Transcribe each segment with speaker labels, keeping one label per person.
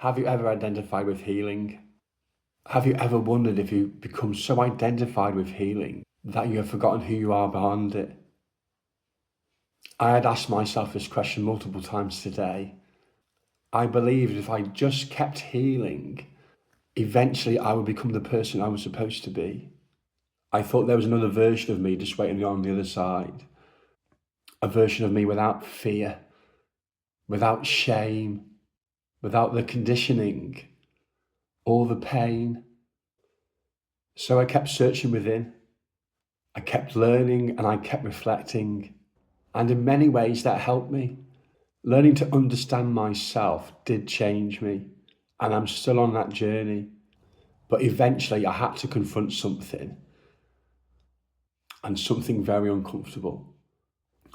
Speaker 1: Have you ever identified with healing? Have you ever wondered if you become so identified with healing that you have forgotten who you are beyond it? I had asked myself this question multiple times today. I believed if I just kept healing, eventually I would become the person I was supposed to be. I thought there was another version of me just waiting on the other side. A version of me without fear, without shame, without the conditioning, all the pain. So I kept searching within. I kept learning and I kept reflecting. And in many ways that helped me. Learning to understand myself did change me. And I'm still on that journey. But eventually I had to confront something. And something very uncomfortable.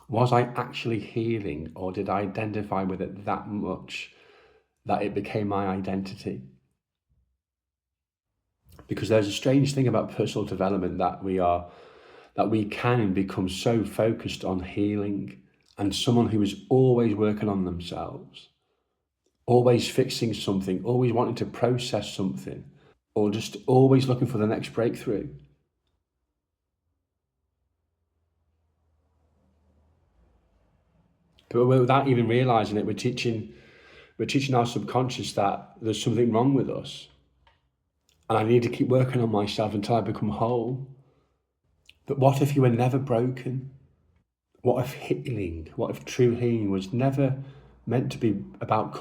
Speaker 1: Was I actually healing, or did I identify with it that much that it became my identity? Because there's a strange thing about personal development that we can become so focused on healing, and someone who is always working on themselves, always fixing something, always wanting to process something, or just always looking for the next breakthrough. But without even realizing it, we're teaching our subconscious that there's something wrong with us. And I need to keep working on myself until I become whole. But what if you were never broken? What if true healing was never meant to be about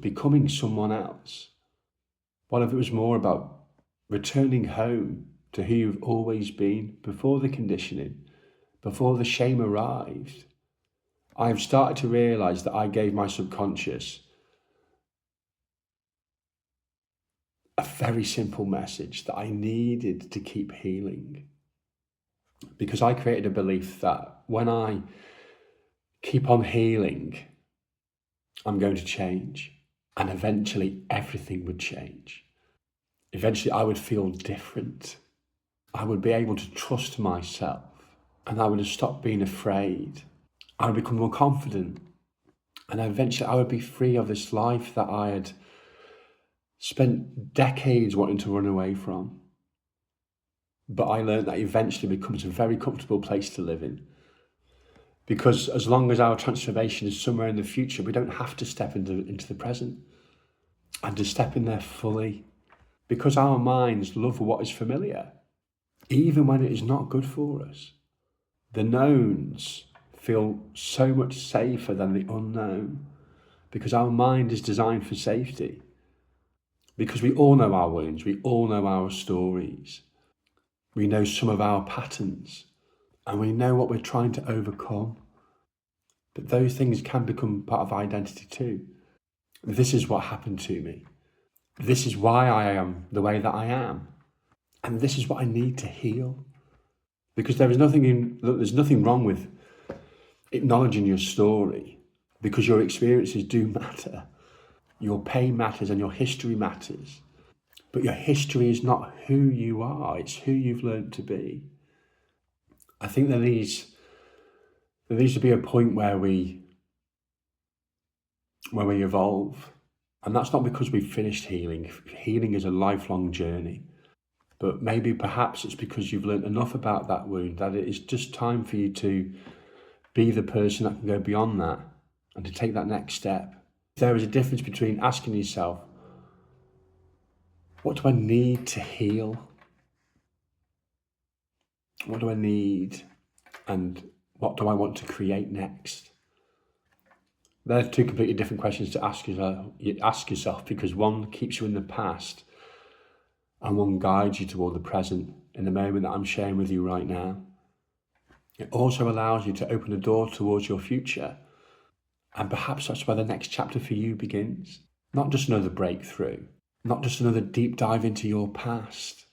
Speaker 1: becoming someone else? What if it was more about returning home to who you've always been before the conditioning, before the shame arrived? I have started to realize that I gave my subconscious a very simple message that I needed to keep healing. Because I created a belief that when I keep on healing, I'm going to change. And eventually everything would change. Eventually I would feel different. I would be able to trust myself. And I would have stopped being afraid. I would become more confident. And eventually I would be free of this life that I had spent decades wanting to run away from. But I learned that eventually becomes a very comfortable place to live in. Because as long as our transformation is somewhere in the future, we don't have to step into the present and to step in there fully. Because our minds love what is familiar, even when it is not good for us. The knowns feel so much safer than the unknown, because our mind is designed for safety. Because we all know our wounds, we all know our stories. We know some of our patterns, and we know what we're trying to overcome. But those things can become part of identity too. This is what happened to me. This is why I am the way that I am. And this is what I need to heal. Because there's nothing wrong with acknowledging your story, because your experiences do matter. Your pain matters and your history matters. But your history is not who you are, it's who you've learned to be. I think there needs to be a point where we evolve. And that's not because we've finished healing. Healing is a lifelong journey. But maybe perhaps it's because you've learned enough about that wound that it is just time for you to be the person that can go beyond that and to take that next step. There is a difference between asking yourself, what do I need to heal? What do I need? And what do I want to create next? They're two completely different questions to ask yourself, because one keeps you in the past and one guides you toward the present in the moment that I'm sharing with you right now. It also allows you to open a door towards your future. And perhaps that's where the next chapter for you begins. Not just another breakthrough, not just another deep dive into your past,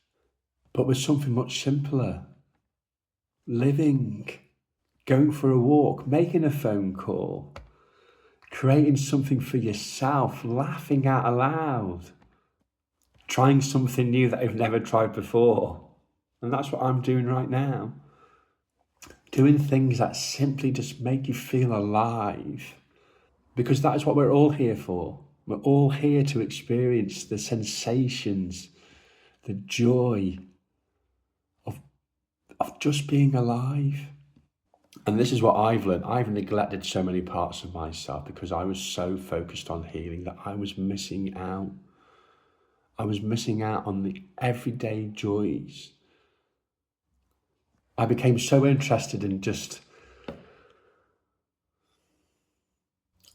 Speaker 1: but with something much simpler. Living, going for a walk, making a phone call, creating something for yourself, laughing out aloud, trying something new that you've never tried before. And that's what I'm doing right now. Doing things that simply just make you feel alive. Because that is what we're all here for. We're all here to experience the sensations, the joy of just being alive. And this is what I've learned. I've neglected so many parts of myself because I was so focused on healing that I was missing out. I was missing out on the everyday joys. I became so interested in just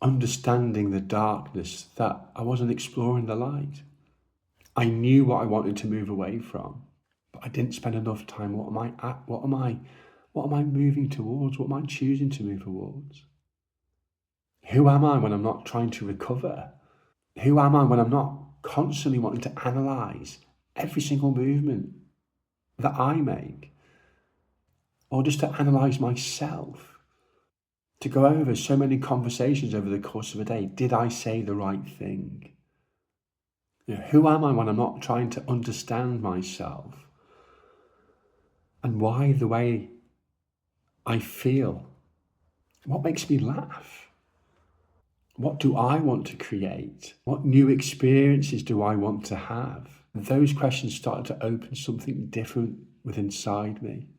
Speaker 1: understanding the darkness that I wasn't exploring the light. I knew what I wanted to move away from, but I didn't spend enough time. What am I moving towards? What am I choosing to move towards? Who am I when I'm not trying to recover? Who am I when I'm not constantly wanting to analyze every single movement that I make? Or just to analyze myself? To go over so many conversations over the course of a day. Did I say the right thing? Who am I when I'm not trying to understand myself? And why the way I feel? What makes me laugh? What do I want to create? What new experiences do I want to have? Those questions started to open something different within inside me.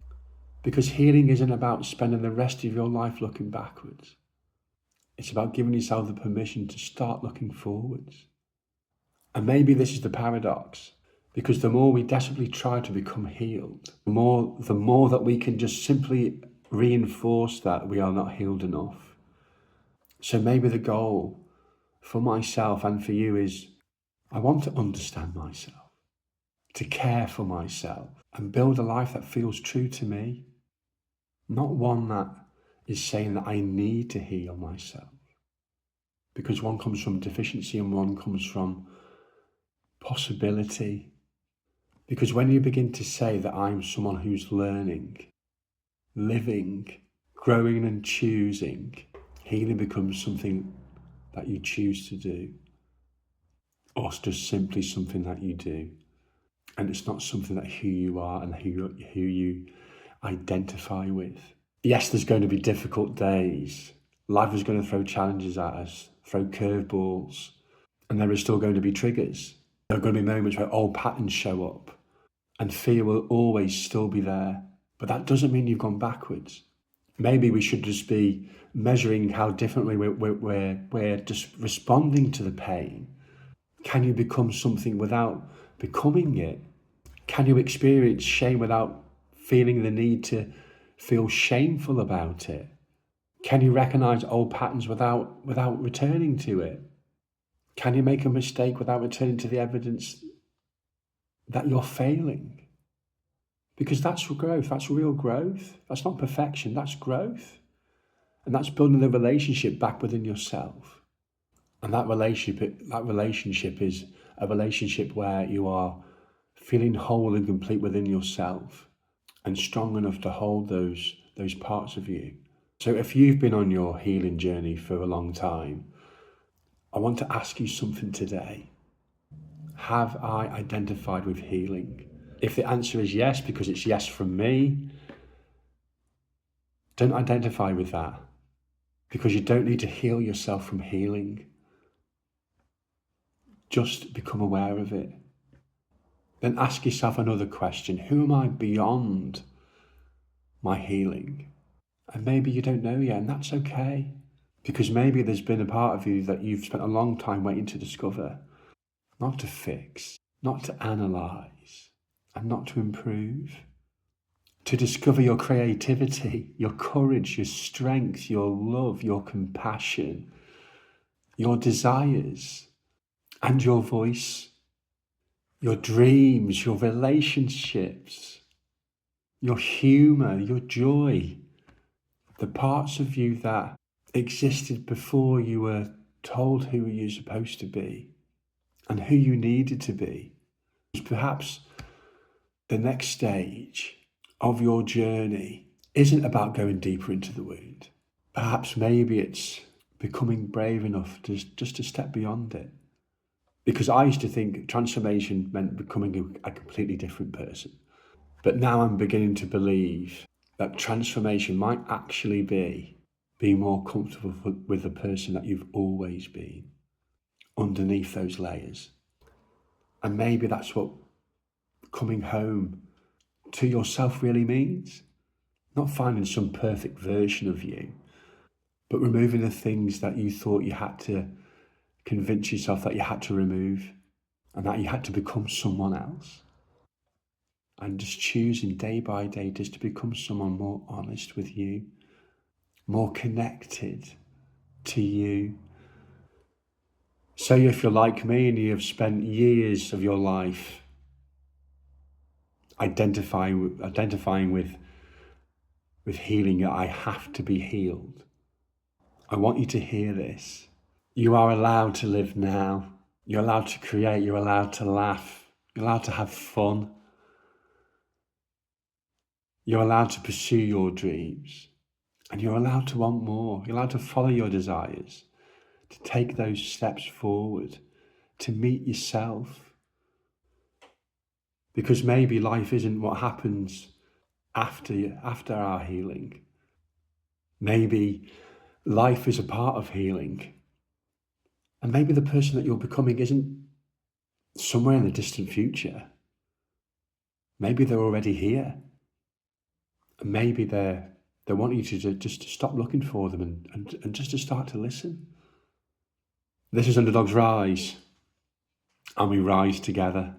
Speaker 1: Because healing isn't about spending the rest of your life looking backwards. It's about giving yourself the permission to start looking forwards. And maybe this is the paradox, because the more we desperately try to become healed, the more that we can just simply reinforce that we are not healed enough. So maybe the goal for myself and for you is, I want to understand myself, to care for myself, and build a life that feels true to me. Not one that is saying that I need to heal myself. Because one comes from deficiency and one comes from possibility. Because when you begin to say that I'm someone who's learning, living, growing and choosing, healing becomes something that you choose to do. Or it's just simply something that you do. And it's not something that who you are and who you identify with. Yes, there's going to be difficult days. Life is going to throw challenges at us, throw curveballs, and there are still going to be triggers. There are going to be moments where old patterns show up, and fear will always still be there. But that doesn't mean you've gone backwards. Maybe we should just be measuring how differently we're just responding to the pain. Can you become something without becoming it? Can you experience shame without feeling the need to feel shameful about it? Can you recognize old patterns without returning to it? Can you make a mistake without returning to the evidence that you're failing? Because that's growth, that's real growth. That's not perfection, that's growth. And that's building the relationship back within yourself. And that relationship is a relationship where you are feeling whole and complete within yourself and strong enough to hold those parts of you. So if you've been on your healing journey for a long time, I want to ask you something today. Have I identified with healing? If the answer is yes, because it's yes from me, don't identify with that, because you don't need to heal yourself from healing. Just become aware of it. Then ask yourself another question. Who am I beyond my healing? And maybe you don't know yet, and that's okay. Because maybe there's been a part of you that you've spent a long time waiting to discover, not to fix, not to analyse, and not to improve. To discover your creativity, your courage, your strength, your love, your compassion, your desires, and your voice, your dreams, your relationships, your humour, your joy, the parts of you that existed before you were told who you're supposed to be and who you needed to be. Perhaps the next stage of your journey isn't about going deeper into the wound. Perhaps maybe it's becoming brave enough just to step beyond it. Because I used to think transformation meant becoming a completely different person. But now I'm beginning to believe that transformation might actually be being more comfortable with the person that you've always been. underneath those layers. And maybe that's what coming home to yourself really means. Not finding some perfect version of you, but removing the things that you thought you had to convince yourself that you had to remove, and that you had to become someone else. And just choosing day by day just to become someone more honest with you, more connected to you. So if you're like me and you have spent years of your life identifying with healing, I have to be healed, I want you to hear this. You are allowed to live now. You're allowed to create. You're allowed to laugh. You're allowed to have fun. You're allowed to pursue your dreams. And you're allowed to want more. You're allowed to follow your desires, to take those steps forward, to meet yourself. Because maybe life isn't what happens after our healing. Maybe life is a part of healing. And maybe the person that you're becoming isn't somewhere in the distant future. Maybe they're already here. And maybe they want you to just to stop looking for them and just to start to listen. This is Underdogs Rise, and we rise together.